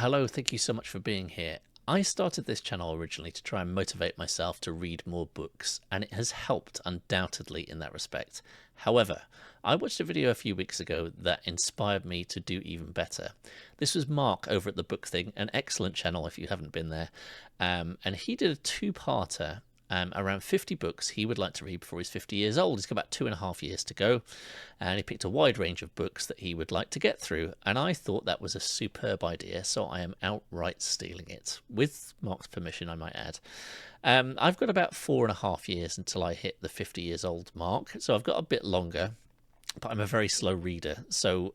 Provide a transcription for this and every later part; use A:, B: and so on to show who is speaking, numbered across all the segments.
A: Hello, thank you so much for being here. I started this channel originally to try and motivate myself to read more books, and it has helped undoubtedly in that respect. However, I watched a video a few weeks ago that inspired me to do even better. This was Mark over at The Book Thing, an excellent channel if you haven't been there, and he did a two-parter around 50 books he would like to read before he's 50 years old. He's got about 2.5 years to go, and he picked a wide range of books that he would like to get through, and I thought that was a superb idea, so I am outright stealing it, with Mark's permission, I might add. I've got about 4.5 years until I hit the 50 years old mark, so I've got a bit longer, but I'm a very slow reader, so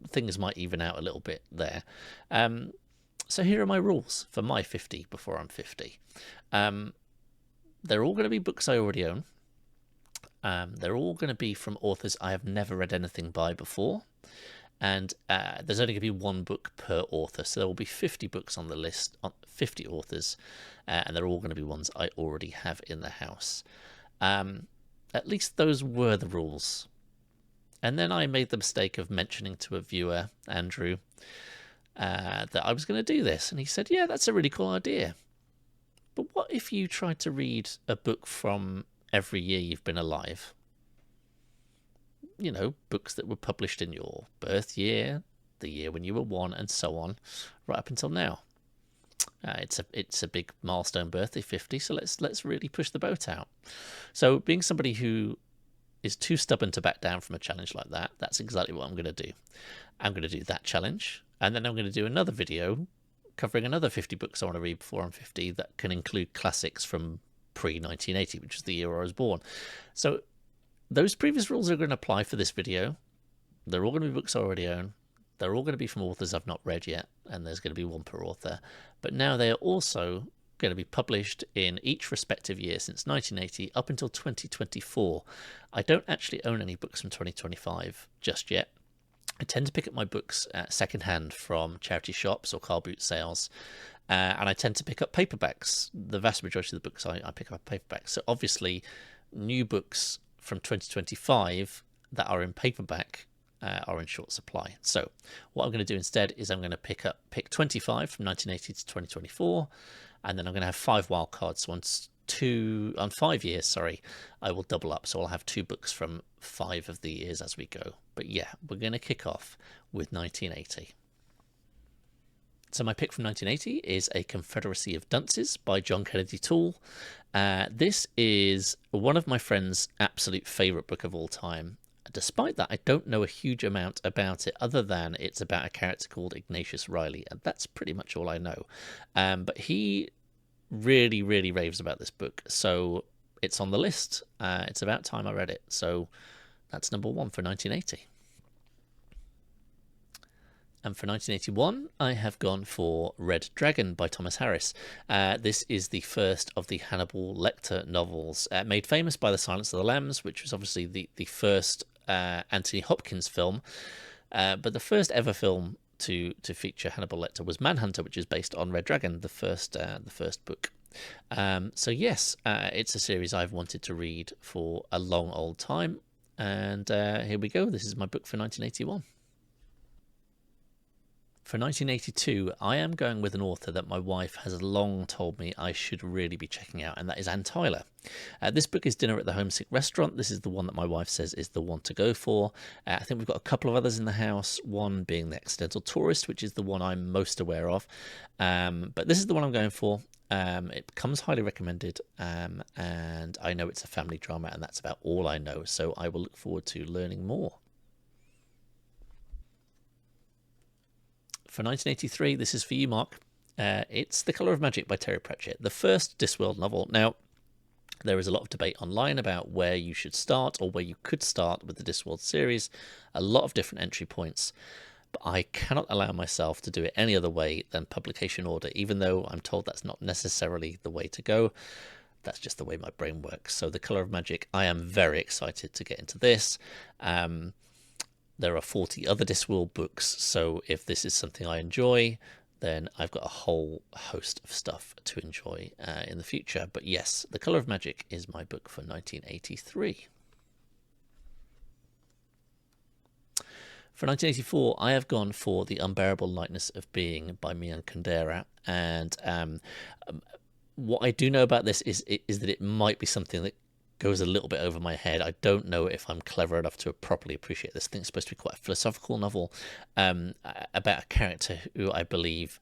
A: things might even out a little bit there. So here are my rules for my 50 before I'm 50. They're all going to be books I already own. They're all going to be from authors I have never read anything by before. And there's only going to be one book per author. So there will be 50 books on the list, 50 authors. And they're all going to be ones I already have in the house. At least those were the rules. And then I made the mistake of mentioning to a viewer, Andrew, that I was going to do this. And he said, yeah, that's a really cool idea. But what if you tried to read a book from every year you've been alive? You know, books that were published in your birth year, the year when you were 1, and so on, right up until now. It's a big milestone birthday, 50, so let's really push the boat out. So being somebody who is too stubborn to back down from a challenge like that, that's exactly what I'm going to do. I'm going to do that challenge, and then I'm going to do another video covering another 50 books I want to read before I'm 50 that can include classics from pre-1980, which is the year I was born. So those previous rules are going to apply for this video. They're all going to be books I already own. They're all going to be from authors I've not read yet, and there's going to be one per author. But now they are also going to be published in each respective year since 1980 up until 2024. I don't actually own any books from 2025 just yet. I tend to pick up my books secondhand from charity shops or car boot sales, and I tend to pick up paperbacks. The vast majority of the books I pick up paperbacks. So obviously, new books from 2025 that are in paperback are in short supply. So what I'm going to do instead is I'm going to pick 25 from 1980 to 2024, and then I'm going to have 5 wildcards. So on 5 years, sorry, I will double up. So I'll have 2 books from 5 of the years as we go. But yeah, we're going to kick off with 1980. So my pick from 1980 is A Confederacy of Dunces by John Kennedy Toole. This is one of my friend's absolute favourite book of all time. Despite that, I don't know a huge amount about it other than it's about a character called Ignatius Riley, and that's pretty much all I know. But he really raves about this book, so it's on the list. It's about time I read it, so that's number 1 for 1980. And for 1981, I have gone for Red Dragon by Thomas Harris. This is the first of the Hannibal Lecter novels, made famous by The Silence of the Lambs, which was obviously the first Anthony Hopkins film, but the first ever film to feature Hannibal Lecter was Manhunter, which is based on Red Dragon, the first book. So yes, it's a series I've wanted to read for a long old time, and here we go. This is my book for 1981. For 1982, I am going with an author that my wife has long told me I should really be checking out, and that is Anne Tyler. This book is Dinner at the Homesick Restaurant. This is the one that my wife says is the one to go for. I think we've got a couple of others in the house, one being The Accidental Tourist, which is the one I'm most aware of. But this is the one I'm going for. It comes highly recommended, and I know it's a family drama, and that's about all I know, so I will look forward to learning more. For 1983, this is for you, Mark. It's The Colour of Magic by Terry Pratchett, the first Discworld novel. Now, there is a lot of debate online about where you should start or where you could start with the Discworld series. A lot of different entry points, but I cannot allow myself to do it any other way than publication order, even though I'm told that's not necessarily the way to go. That's just the way my brain works. So The Colour of Magic, I am very excited to get into this. There are 40 other Discworld books, so if this is something I enjoy, then I've got a whole host of stuff to enjoy in the future. But yes, The Colour of Magic is my book for 1983. For 1984, I have gone for The Unbearable Lightness of Being by Mian Kundera. And what I do know about this is that it might be something that goes a little bit over my head. I don't know if I'm clever enough to properly appreciate this. I think it's supposed to be quite a philosophical novel about a character who I believe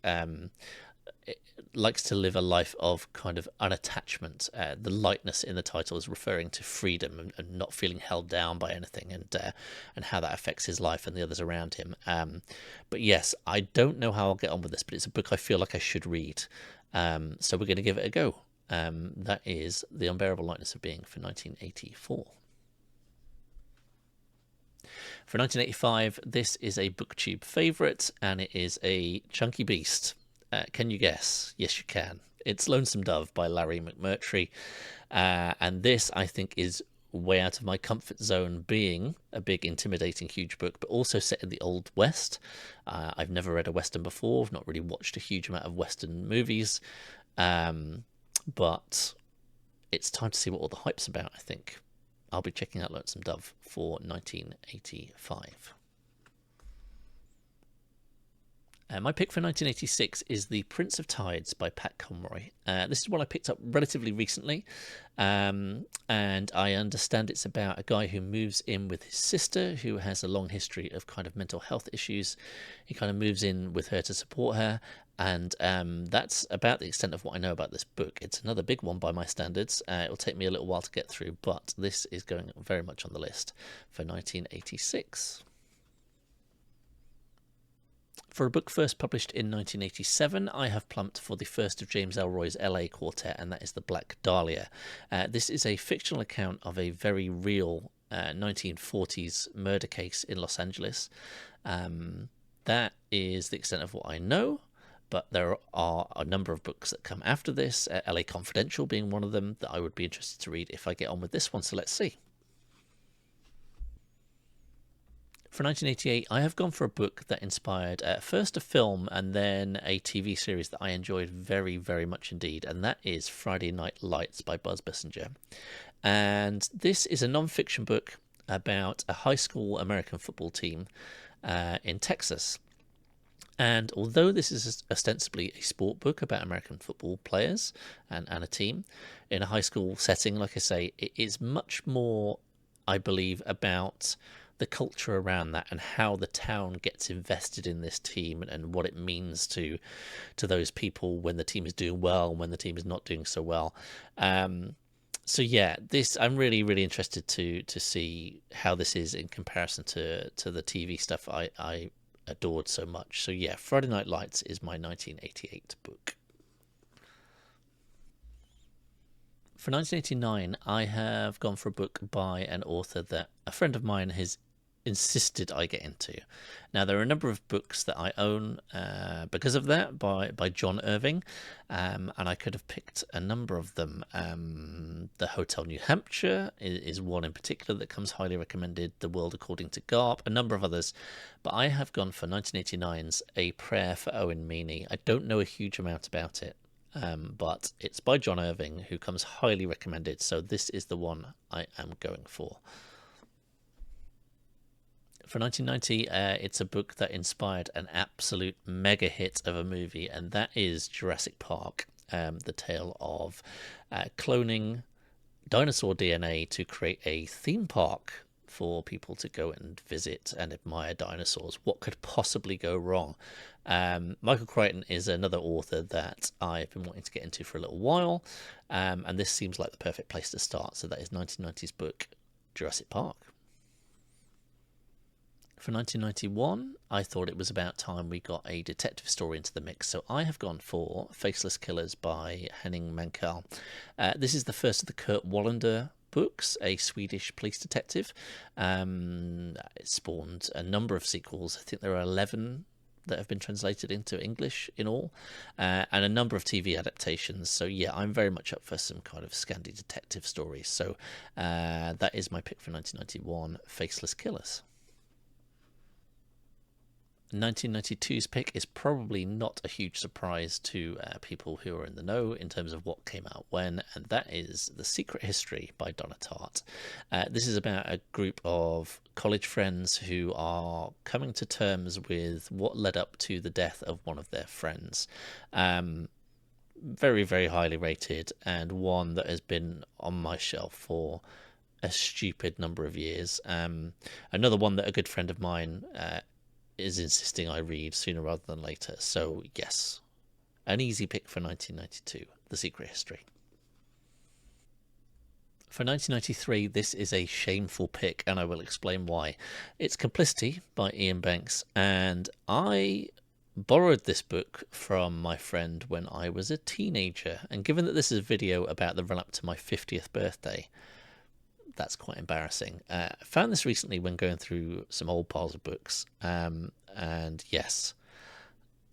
A: likes to live a life of kind of unattachment. The lightness in the title is referring to freedom and not feeling held down by anything, and how that affects his life and the others around him. But yes, I don't know how I'll get on with this, but it's a book I feel like I should read. So we're going to give it a go. That is The Unbearable Lightness of Being for 1984. For 1985, this is a BookTube favourite, and it is a chunky beast. Can you guess? Yes, you can. It's Lonesome Dove by Larry McMurtry. And this, I think, is way out of my comfort zone, being a big, intimidating, huge book, but also set in the Old West. I've never read a Western before. I've not really watched a huge amount of Western movies. But it's time to see what all the hype's about, I think. I'll be checking out Lonesome Dove for 1985. My pick for 1986 is The Prince of Tides by Pat Conroy. This is one I picked up relatively recently, and I understand it's about a guy who moves in with his sister, who has a long history of kind of mental health issues. He kind of moves in with her to support her, and that's about the extent of what I know about this book. It's another big one by my standards. It'll take me a little while to get through, but this is going very much on the list for 1986. For a book first published in 1987, I have plumped for the first of James Ellroy's LA Quartet, and that is The Black Dahlia. This is a fictional account of a very real 1940s murder case in Los Angeles. That is the extent of what I know, but there are a number of books that come after this, LA Confidential being one of them, that I would be interested to read if I get on with this one, so let's see. For 1988, I have gone for a book that inspired first a film and then a TV series that I enjoyed very, very much indeed, and that is Friday Night Lights by Buzz Bissinger. And this is a non-fiction book about a high school American football team in Texas. And although this is ostensibly a sport book about American football players and a team in a high school setting, like I say, it is much more, I believe, about the culture around that and how the town gets invested in this team and what it means to those people when the team is doing well and when the team is not doing so well. So yeah, this, I'm really, really interested to see how this is in comparison to the TV stuff I adored so much. So yeah, Friday Night Lights is my 1988 book. For 1989, I have gone for a book by an author that a friend of mine has insisted I get into. Now, there are a number of books that I own because of that by John Irving, and I could have picked a number of them. The Hotel New Hampshire is one in particular that comes highly recommended, The World According to Garp, a number of others, but I have gone for 1989's A Prayer for Owen Meany. I don't know a huge amount about it, but it's by John Irving, who comes highly recommended, so this is the one I am going for. For 1990, it's a book that inspired an absolute mega hit of a movie, and that is Jurassic Park, the tale of cloning dinosaur DNA to create a theme park for people to go and visit and admire dinosaurs. What could possibly go wrong? Michael Crichton is another author that I've been wanting to get into for a little while, and this seems like the perfect place to start. So that is 1990's book, Jurassic Park. For 1991, I thought it was about time we got a detective story into the mix, so I have gone for Faceless Killers by Henning Mankell. This is the first of the Kurt Wallander books, a Swedish police detective. It spawned a number of sequels. I think there are 11 that have been translated into English in all, and a number of TV adaptations. So yeah, I'm very much up for some kind of Scandi detective stories. So that is my pick for 1991, Faceless Killers. 1992's pick is probably not a huge surprise to people who are in the know in terms of what came out when, and that is The Secret History by Donna Tartt. This is about a group of college friends who are coming to terms with what led up to the death of one of their friends. Very, very highly rated, and one that has been on my shelf for a stupid number of years. Another one that a good friend of mine is insisting I read sooner rather than later. So yes, an easy pick for 1992, The Secret History. For 1993, this is a shameful pick, and I will explain why. It's Complicity by Ian Banks, and I borrowed this book from my friend when I was a teenager. And given that this is a video about the run-up to my 50th birthday, that's quite embarrassing. I found this recently when going through some old piles of books, and yes,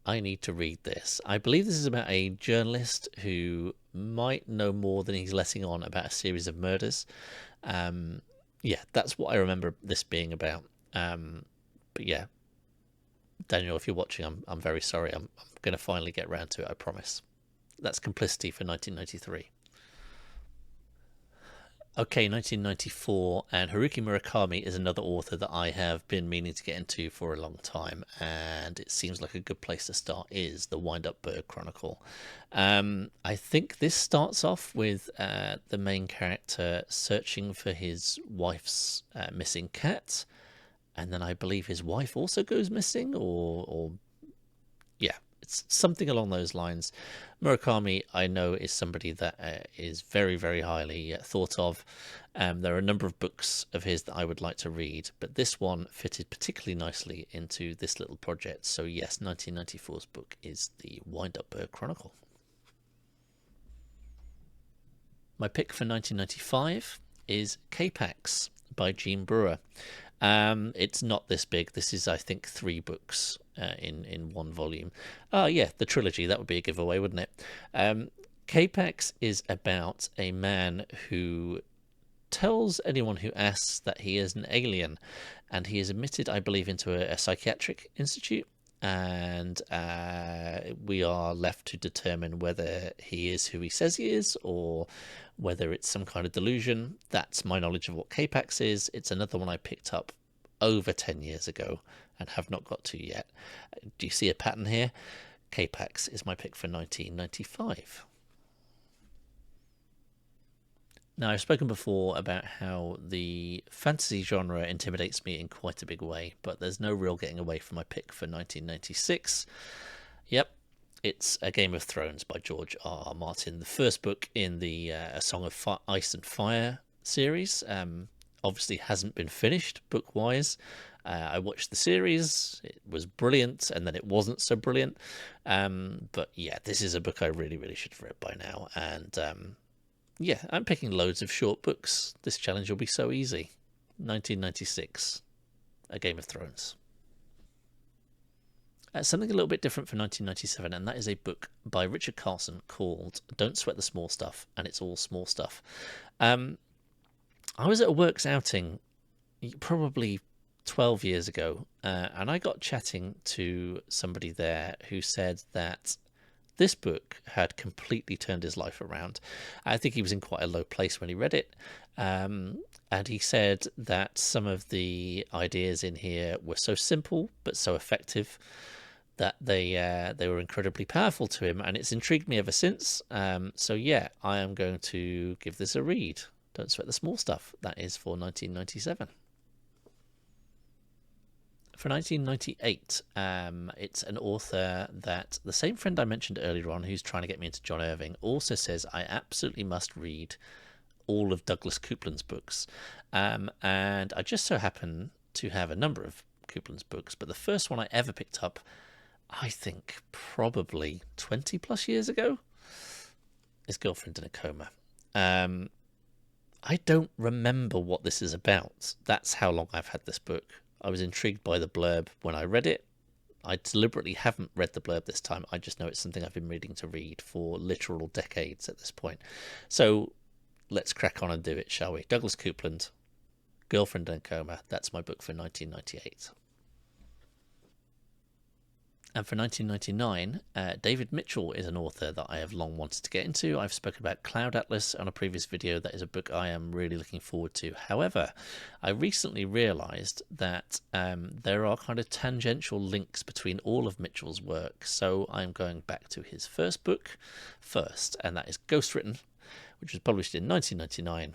A: I need to read this. I believe this is about a journalist who might know more than he's letting on about a series of murders. Yeah, that's what I remember this being about. But yeah, Daniel, if you're watching, I'm very sorry. I'm going to finally get round to it, I promise. That's Complicity for 1993. Okay, 1994, and Haruki Murakami is another author that I have been meaning to get into for a long time, and it seems like a good place to start is The Wind-Up Bird Chronicle. I think this starts off with the main character searching for his wife's missing cat, and then I believe his wife also goes missing, or yeah, it's something along those lines. Murakami, I know, is somebody that is very, very highly thought of. There are a number of books of his that I would like to read, but this one fitted particularly nicely into this little project. So yes, 1994's book is The Wind-Up Bird Chronicle. My pick for 1995 is K-Pax by Gene Brewer. It's not this big. This is, I think, 3 books in one volume. Yeah, the trilogy. That would be a giveaway, wouldn't it? K-Pax is about a man who tells anyone who asks that he is an alien, and he is admitted, I believe, into a psychiatric institute, and we are left to determine whether he is who he says he is or whether it's some kind of delusion. That's my knowledge of what K-Pax is. It's another one I picked up over 10 years ago and have not got to yet. Do you see a pattern here? K-Pax is my pick for 1995. Now, I've spoken before about how the fantasy genre intimidates me in quite a big way, but there's no real getting away from my pick for 1996. Yep, it's A Game of Thrones by George R.R. Martin, the first book in the A Song of Ice and Fire series. Obviously hasn't been finished book-wise. I watched the series, it was brilliant, and then it wasn't so brilliant. But yeah, this is a book I really, really should have read by now, and yeah, I'm picking loads of short books. This challenge will be so easy. 1996, A Game of Thrones. Something a little bit different for 1997, and that is a book by Richard Carlson called Don't Sweat the Small Stuff, and it's all small stuff. I was at a works outing probably 12 years ago, and I got chatting to somebody there who said that this book had completely turned his life around. I think he was in quite a low place when he read it. And he said that some of the ideas in here were so simple but so effective that they were incredibly powerful to him. And it's intrigued me ever since. So yeah, I am going to give this a read. Don't Sweat the Small Stuff. That is for 1997. For 1998, it's an author that the same friend I mentioned earlier on, who's trying to get me into John Irving, also says I absolutely must read all of Douglas Coupland's books. And I just so happen to have a number of Coupland's books, but the first one I ever picked up, I think probably 20 plus years ago, is Girlfriend in a Coma. I don't remember what this is about. That's how long I've had this book. I was intrigued by the blurb when I read it. I deliberately haven't read the blurb this time. I just know it's something I've been reading to read for literal decades at this point. So let's crack on and do it, shall we? Douglas Coupland, Girlfriend in a Coma. That's my book for 1998. And for 1999, David Mitchell is an author that I have long wanted to get into. I've spoken about Cloud Atlas on a previous video. That is a book I am really looking forward to. However, I recently realised that there are kind of tangential links between all of Mitchell's work. So I'm going back to his first book first, and that is Ghostwritten, which was published in 1999.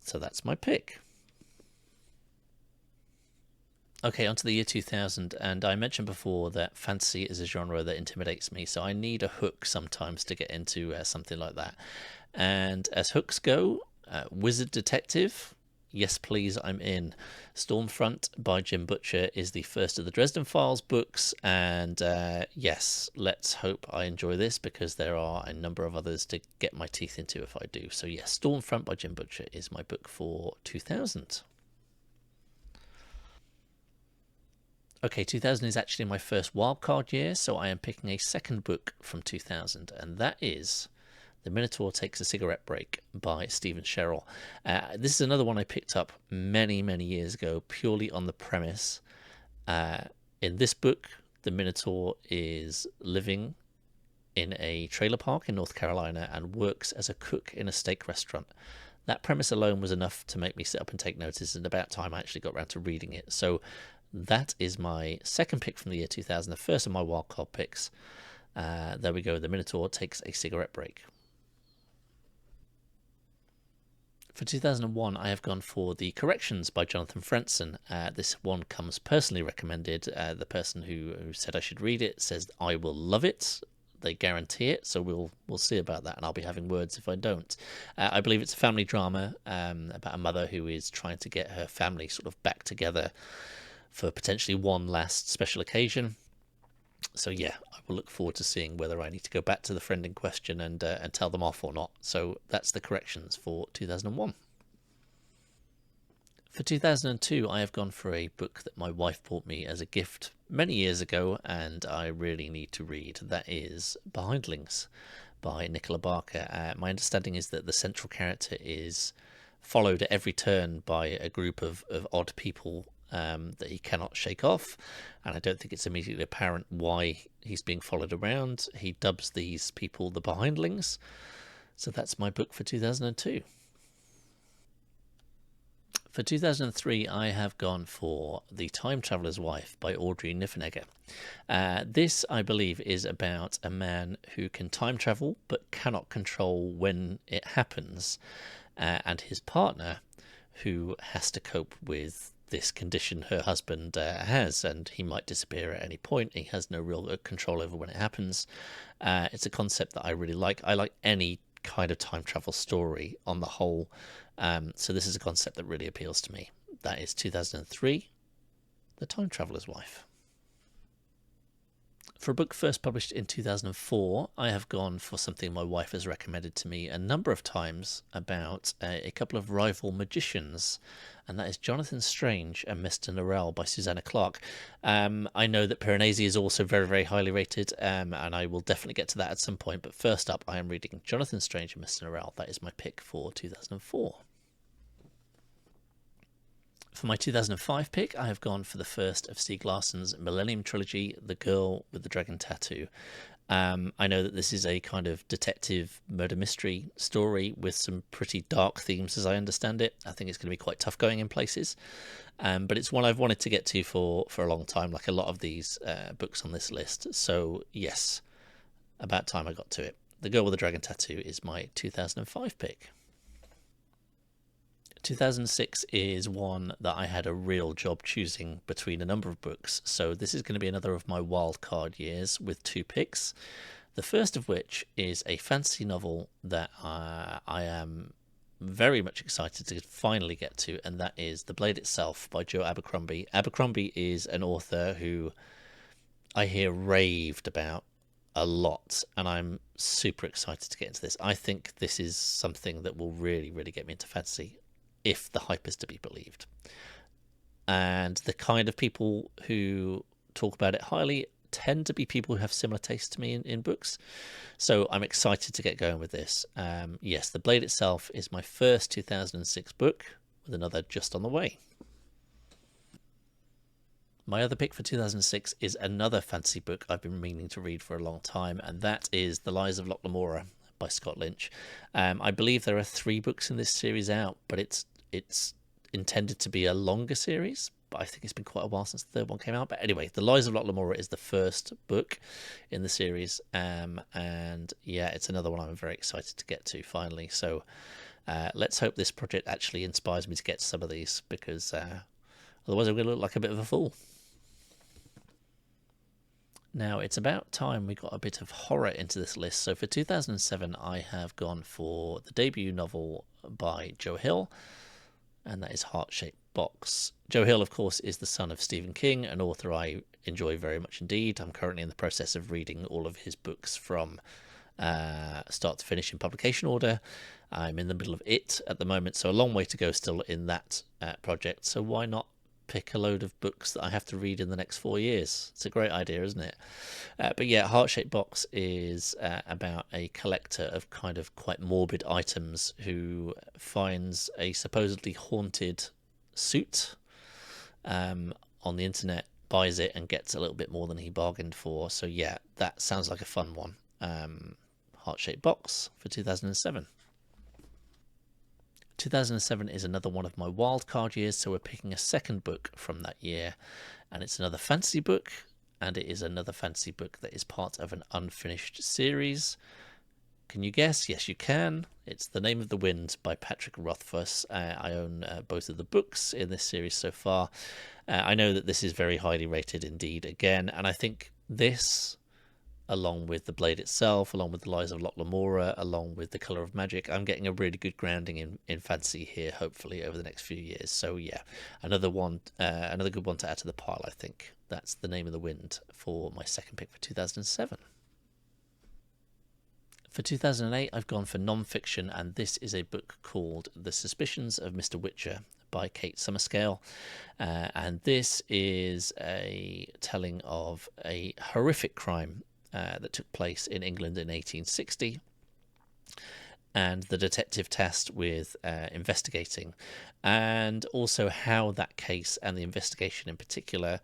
A: So that's my pick. Okay, onto the year 2000, and I mentioned before that fantasy is a genre that intimidates me, so I need a hook sometimes to get into something like that. And as hooks go, Wizard Detective, yes please, I'm in. Stormfront by Jim Butcher is the first of the Dresden Files books, and yes, let's hope I enjoy this, because there are a number of others to get my teeth into if I do. So yes, Stormfront by Jim Butcher is my book for 2000. Okay, 2000 is actually my first wildcard year, so I am picking a second book from 2000, and that is The Minotaur Takes a Cigarette Break by Stephen Sherrill. This is another one I picked up many, many years ago, purely on the premise. In this book, the Minotaur is living in a trailer park in North Carolina and works as a cook in a steak restaurant. That premise alone was enough to make me sit up and take notice, and about time I actually got around to reading it. So that is my second pick from the year 2000, the first of my wildcard picks. There we go, The Minotaur Takes a Cigarette Break. For 2001, I have gone for The Corrections by Jonathan Frentzen. This one comes personally recommended. The person who said I should read it says I will love it. They guarantee it, so we'll see about that, and I'll be having words if I don't. I believe it's a family drama about a mother who is trying to get her family sort of back together for potentially one last special occasion. So yeah, I will look forward to seeing whether I need to go back to the friend in question and tell them off or not. So that's The Corrections for 2001. For 2002, I have gone for a book that my wife bought me as a gift many years ago, and I really need to read. That is Behindlings by Nicola Barker. My understanding is that the central character is followed at every turn by a group of odd people that he cannot shake off, and I don't think it's immediately apparent why he's being followed around. He dubs these people the Behindlings. So that's my book for 2002. For 2003, I have gone for The Time Traveller's Wife by Audrey Niffenegger. This, I believe, is about a man who can time travel but cannot control when it happens, and his partner who has to cope with this condition her husband has, and he might disappear at any point. He has no real control over when it happens. It's a concept that I really like. I like any kind of time travel story on the whole, so this is a concept that really appeals to me. That is 2003, The Time Traveller's Wife. For a book first published in 2004, I have gone for something my wife has recommended to me a number of times about a couple of rival magicians, and that is Jonathan Strange and Mr. Norrell by Susanna Clarke. I know that Piranesi is also very, very highly rated, and I will definitely get to that at some point, but first up I am reading Jonathan Strange and Mr. Norrell. That is my pick for 2004. For my 2005 pick, I have gone for the first of Stieg Larsson's Millennium Trilogy, The Girl with the Dragon Tattoo. I know that this is a kind of detective murder mystery story with some pretty dark themes as I understand it. I think it's going to be quite tough going in places, but it's one I've wanted to get to for a long time, like a lot of these books on this list. So yes, about time I got to it. The Girl with the Dragon Tattoo is my 2005 pick. 2006 is one that I had a real job choosing between a number of books, so this is going to be another of my wildcard years with two picks. The first of which is a fantasy novel that I am very much excited to finally get to, and that is The Blade Itself by Joe Abercrombie. Abercrombie is an author who I hear raved about a lot, and I'm super excited to get into this. I think this is something that will really, really get me into fantasy, if the hype is to be believed. And the kind of people who talk about it highly tend to be people who have similar tastes to me in books. So I'm excited to get going with this. Yes, The Blade Itself is my first 2006 book, with another just on the way. My other pick for 2006 is another fantasy book I've been meaning to read for a long time, and that is The Lies of Lochlamora by Scott Lynch. I believe there are 3 books in this series out, but it's intended to be a longer series. But I think it's been quite a while since the third one came out. But anyway, The Lies of Lochlamora is the first book in the series, and yeah, it's another one I'm very excited to get to finally. So let's hope this project actually inspires me to get to some of these, because otherwise I'm going to look like a bit of a fool. Now, it's about time we got a bit of horror into this list. So for 2007, I have gone for the debut novel by Joe Hill, and that is Heart-Shaped Box. Joe Hill, of course, is the son of Stephen King, an author I enjoy very much indeed. I'm currently in the process of reading all of his books from start to finish in publication order. I'm in the middle of It at the moment, so a long way to go still in that project. So why not pick a load of books that I have to read in the next 4 years? It's a great idea, isn't it? But yeah, Heart-Shaped Box is about a collector of kind of quite morbid items who finds a supposedly haunted suit on the internet, buys it, and gets a little bit more than he bargained for. So yeah, that sounds like a fun one. Heart-Shaped Box for 2007. 2007 is another one of my wildcard years, so we're picking a second book from that year, and it's another fantasy book, and it is another fantasy book that is part of an unfinished series. Can you guess? Yes, you can. It's The Name of the Wind by Patrick Rothfuss. I own both of the books in this series so far. I know that this is very highly rated indeed again, and I think this, along with The Blade itself, along with The Lies of Lochlamora, along with The Colour of Magic, I'm getting a really good grounding in fantasy here, hopefully, over the next few years. So yeah, another good one to add to the pile, I think. That's The Name of the Wind for my second pick for 2007. For 2008, I've gone for non-fiction, and this is a book called The Suspicions of Mr. Witcher by Kate Summerscale. And this is a telling of a horrific crime that took place in England in 1860, and the detective tasked with investigating, and also how that case and the investigation in particular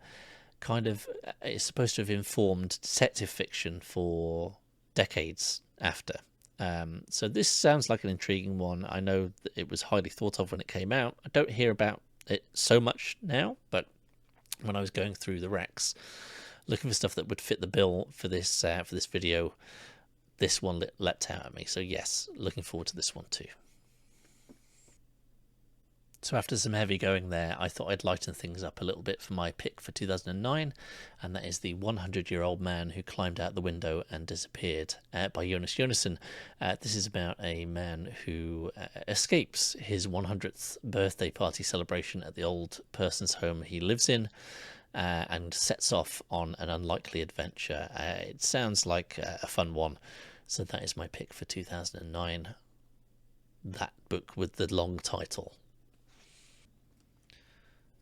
A: kind of is supposed to have informed detective fiction for decades after. So this sounds like an intriguing one. I know that it was highly thought of when it came out. I don't hear about it so much now, but when I was going through the recs looking for stuff that would fit the bill for this video, this one leapt out at me. So yes, looking forward to this one too. So after some heavy going there, I thought I'd lighten things up a little bit for my pick for 2009, and that is The 100-Year-Old Man Who Climbed Out the Window and Disappeared by Jonas Jonasson. This is about a man who escapes his 100th birthday party celebration at the old person's home he lives in, and sets off on an unlikely adventure. It sounds like a fun one, so that is my pick for 2009. That book with the long title.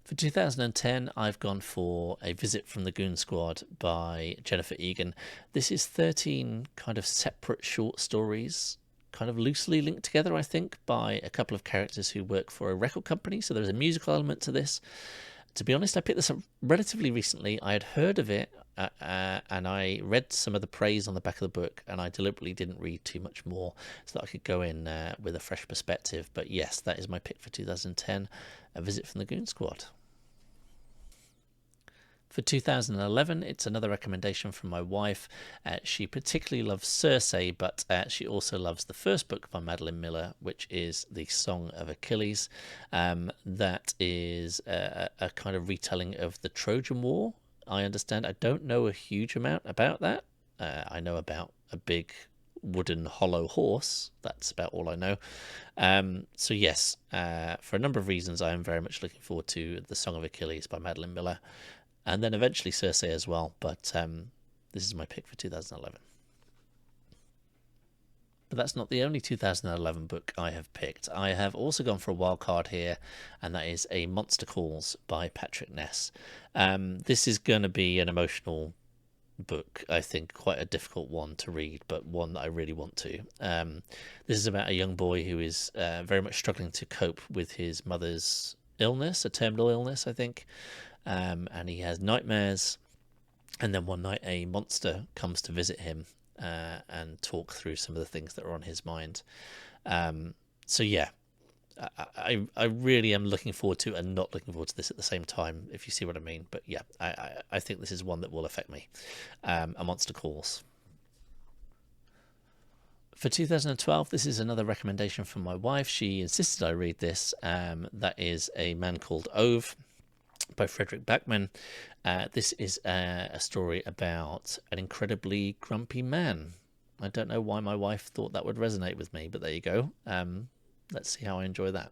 A: For 2010, I've gone for A Visit from the Goon Squad by Jennifer Egan. This is 13 kind of separate short stories, kind of loosely linked together, I think, by a couple of characters who work for a record company. So there's a musical element to this. To be honest, I picked this up relatively recently. I had heard of it, and I read some of the praise on the back of the book, and I deliberately didn't read too much more so that I could go in with a fresh perspective. But yes, that is my pick for 2010, A Visit from the Goon Squad. For 2011, it's another recommendation from my wife. She particularly loves Circe, but she also loves the first book by Madeline Miller, which is The Song of Achilles. That is a kind of retelling of the Trojan War, I understand. I don't know a huge amount about that. I know about a big wooden hollow horse. That's about all I know. So yes, for a number of reasons, I am very much looking forward to The Song of Achilles by Madeline Miller, and then eventually Circe as well, but this is my pick for 2011. But that's not the only 2011 book I have picked. I have also gone for a wild card here, and that is A Monster Calls by Patrick Ness. This is going to be an emotional book, I think, quite a difficult one to read, but one that I really want to. This is about a young boy who is very much struggling to cope with his mother's illness, a terminal illness, I think. and he has nightmares. And then one night, a monster comes to visit him and talk through some of the things that are on his mind. So yeah, I really am looking forward to and not looking forward to this at the same time, if you see what I mean. But yeah, I think this is one that will affect me. A Monster Calls. For 2012, this is another recommendation from my wife. She insisted I read this. That is A Man Called Ove by Frederick Backman. This is a story about an incredibly grumpy man. I don't know why my wife thought that would resonate with me, but there you go. Let's see how I enjoy that.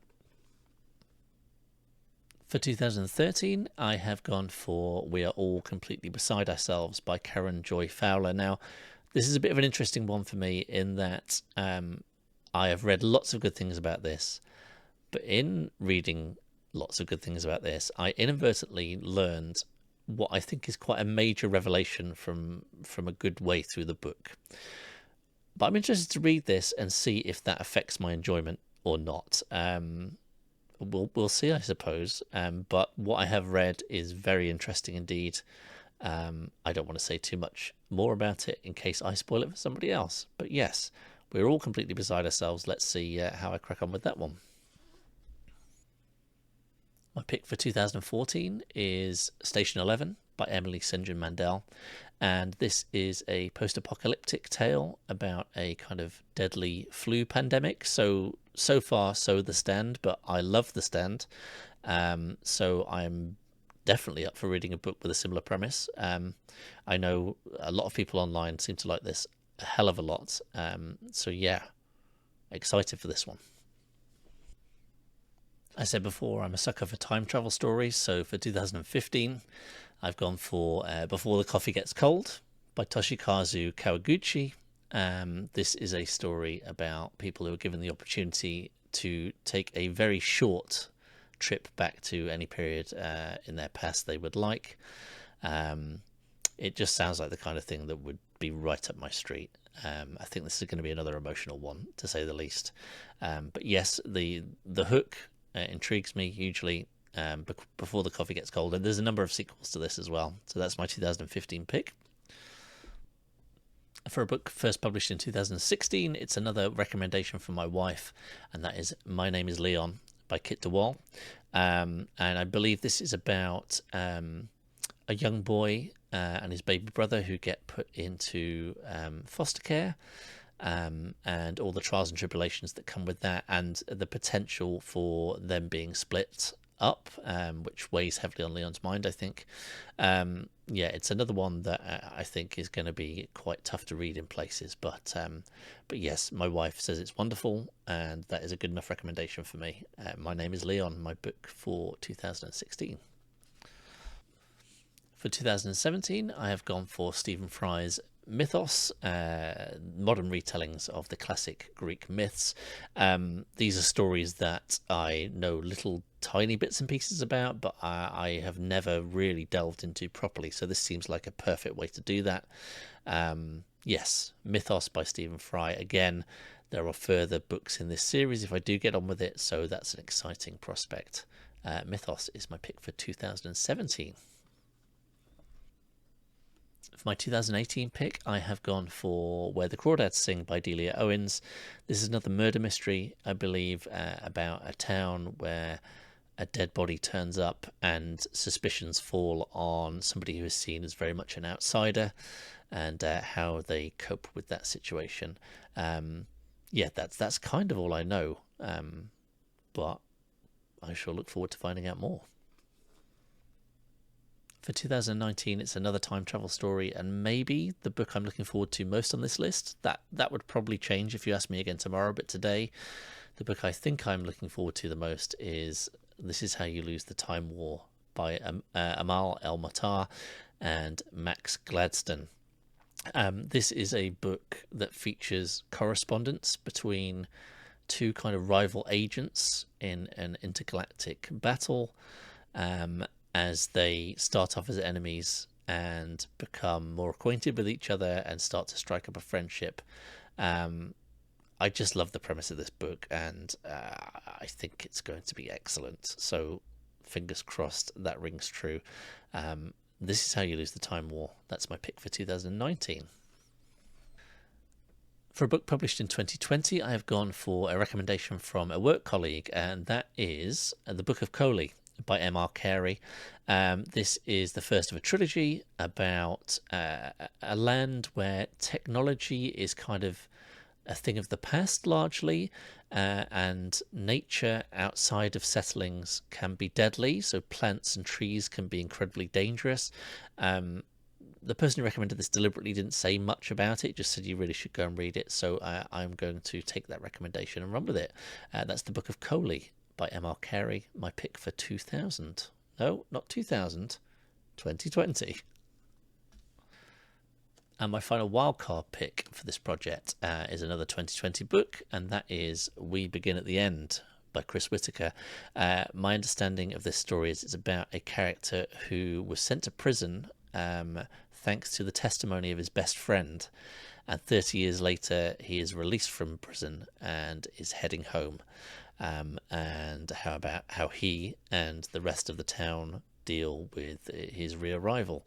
A: For 2013, I have gone for We Are All Completely Beside Ourselves by Karen Joy Fowler. Now, this is a bit of an interesting one for me in that I have read lots of good things about this, but in reading lots of good things about this, I inadvertently learned what I think is quite a major revelation from a good way through the book. But I'm interested to read this and see if that affects my enjoyment or not. We'll see, I suppose. But what I have read is very interesting indeed. I don't want to say too much more about it in case I spoil it for somebody else. But yes, we're all completely beside ourselves. Let's see how I crack on with that one. My pick for 2014 is Station 11 by Emily St. John Mandel. And this is a post-apocalyptic tale about a kind of deadly flu pandemic. So far, so The Stand, but I love The Stand. So I'm definitely up for reading a book with a similar premise. I know a lot of people online seem to like this a hell of a lot. So yeah, excited for this one. I said before, I'm a sucker for time travel stories. So for 2015, I've gone for Before the Coffee Gets Cold by Toshikazu Kawaguchi. This is a story about people who are given the opportunity to take a very short trip back to any period in their past they would like. It just sounds like the kind of thing that would be right up my street. I think this is going to be another emotional one, to say the least. But yes, the hook intrigues me hugely. Before the Coffee Gets Cold, and there's a number of sequels to this as well. So that's my 2015 pick. For a book first published in 2016, it's another recommendation from my wife, and that is My Name is Leon by Kit DeWall. And I believe this is about a young boy and his baby brother who get put into foster care, and all the trials and tribulations that come with that, and the potential for them being split up, which weighs heavily on Leon's mind, I think. Yeah, it's another one that I think is going to be quite tough to read in places, but yes, my wife says it's wonderful, and that is a good enough recommendation for me. My Name is Leon, my book for 2016. For 2017, I have gone for Stephen Fry's Mythos, modern retellings of the classic Greek myths. These are stories that I know little tiny bits and pieces about, but I have never really delved into properly, so this seems like a perfect way to do that. Yes, Mythos by Stephen Fry. Again, there are further books in this series if I do get on with it, so that's an exciting prospect. Mythos is my pick for 2017. For my 2018 pick, I have gone for Where the Crawdads Sing by Delia Owens. This is another murder mystery, I believe, about a town where a dead body turns up and suspicions fall on somebody who is seen as very much an outsider, and how they cope with that situation. Yeah, that's kind of all I know, but I shall look forward to finding out more. For 2019, it's another time travel story, and maybe the book I'm looking forward to most on this list. That would probably change if you ask me again tomorrow, but today, the book I think I'm looking forward to the most is This Is How You Lose the Time War by Amal El-Matar and Max Gladstone. This is a book that features correspondence between two kind of rival agents in an intergalactic battle, as they start off as enemies and become more acquainted with each other and start to strike up a friendship. I just love the premise of this book, and I think it's going to be excellent. So fingers crossed that rings true. This is How You Lose the Time War. That's my pick for 2019. For a book published in 2020, I have gone for a recommendation from a work colleague, and that is The Book of Coley by M.R. Carey. This is the first of a trilogy about a land where technology is kind of a thing of the past largely, and nature outside of settlings can be deadly, so plants and trees can be incredibly dangerous. The person who recommended this deliberately didn't say much about it, just said you really should go and read it, so I'm going to take that recommendation and run with it. That's The Book of Coley by M.R. Carey, my pick for 2000. No, not 2000, 2020. And my final wildcard pick for this project is another 2020 book, and that is We Begin at the End by Chris Whitaker. My understanding of this story is it's about a character who was sent to prison thanks to the testimony of his best friend, and 30 years later he is released from prison and is heading home, and how he and the rest of the town deal with his rearrival.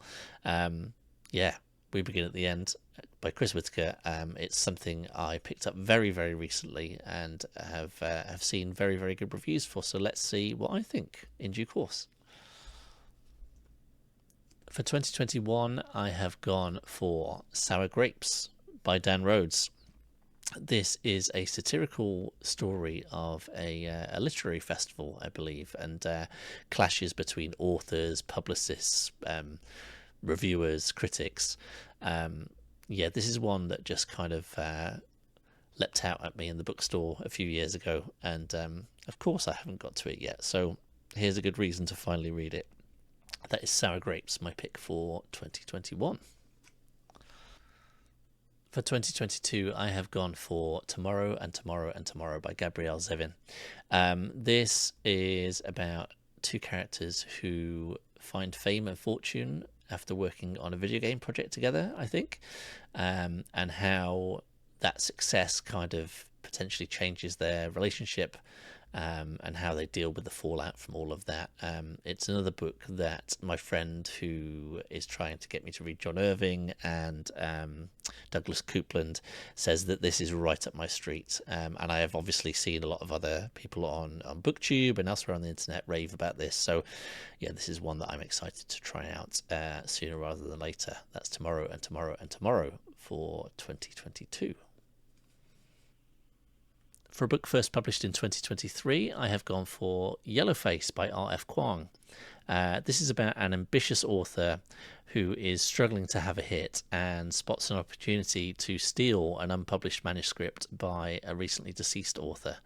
A: We Begin at the End by Chris Whitaker. It's something I picked up very, very recently and have seen very, very good reviews for, so let's see what I think in due course. For 2021, I have gone for Sour Grapes by Dan Rhodes. This is a satirical story of a literary festival, I believe, and clashes between authors, publicists, reviewers, critics. This is one that just kind of leapt out at me in the bookstore a few years ago, and of course I haven't got to it yet, so here's a good reason to finally read it. That is Sour Grapes, my pick for 2021. For 2022, I have gone for Tomorrow and Tomorrow and Tomorrow by Gabrielle Zevin. This is about two characters who find fame and fortune after working on a video game project together, I think, and how that success kind of potentially changes their relationship, and how they deal with the fallout from all of that. It's another book that my friend who is trying to get me to read John Irving and Douglas Coupland says that this is right up my street, and I have obviously seen a lot of other people on BookTube and elsewhere on the internet rave about this, so yeah, this is one that I'm excited to try out sooner rather than later. That's Tomorrow and Tomorrow and Tomorrow for 2022. For a book first published in 2023, I have gone for Yellowface by R.F. Kuang. This is about an ambitious author who is struggling to have a hit and spots an opportunity to steal an unpublished manuscript by a recently deceased author,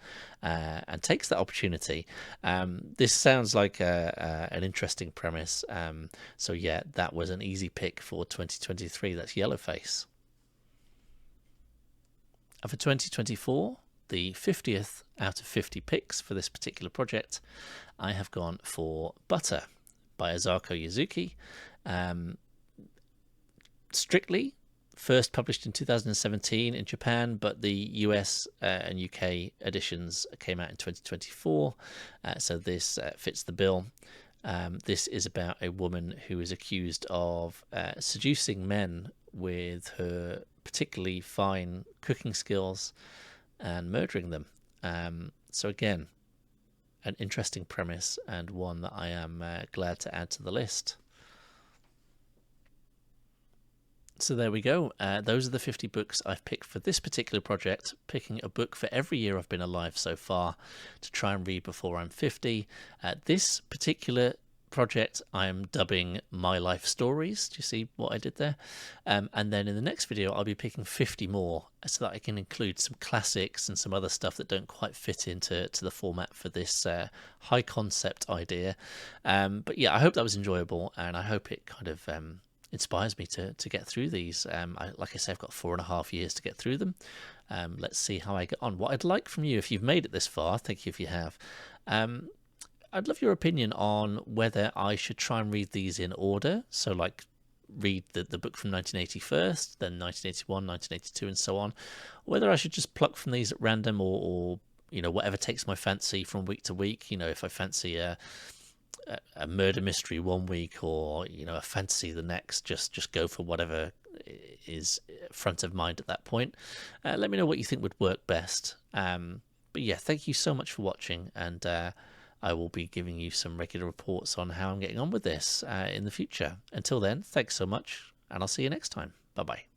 A: and takes that opportunity. This sounds like an interesting premise, so yeah, that was an easy pick for 2023. That's Yellowface. And for 2024, the 50th out of 50 picks for this particular project, I have gone for Butter by Azako Yuzuki. Strictly first published in 2017 in Japan, but the US and UK editions came out in 2024, so this fits the bill. This is about a woman who is accused of seducing men with her particularly fine cooking skills and murdering them. So again, an interesting premise and one that I am glad to add to the list. So there we go. Those are the 50 books I've picked for this particular project, picking a book for every year I've been alive so far to try and read before I'm 50. This particular project I am dubbing My Life Stories. Do you see what I did there? And then in the next video I'll be picking 50 more so that I can include some classics and some other stuff that don't quite fit into the format for this high concept idea. But yeah, I hope that was enjoyable, and I hope it kind of inspires me to get through these. Like I say, I've got 4.5 years to get through them. Let's see how I get on. What I'd like from you, if you've made it this far, thank you if you have, I'd love your opinion on whether I should try and read these in order. So like read the book from 1980 first, then 1981, 1982 and so on. Whether I should just pluck from these at random, or you know, whatever takes my fancy from week to week. You know, if I fancy a murder mystery one week, or a fantasy the next. Just go for whatever is front of mind at that point. Let me know what you think would work best. But yeah, thank you so much for watching, and I will be giving you some regular reports on how I'm getting on with this in the future. Until then, thanks so much, and I'll see you next time. Bye bye.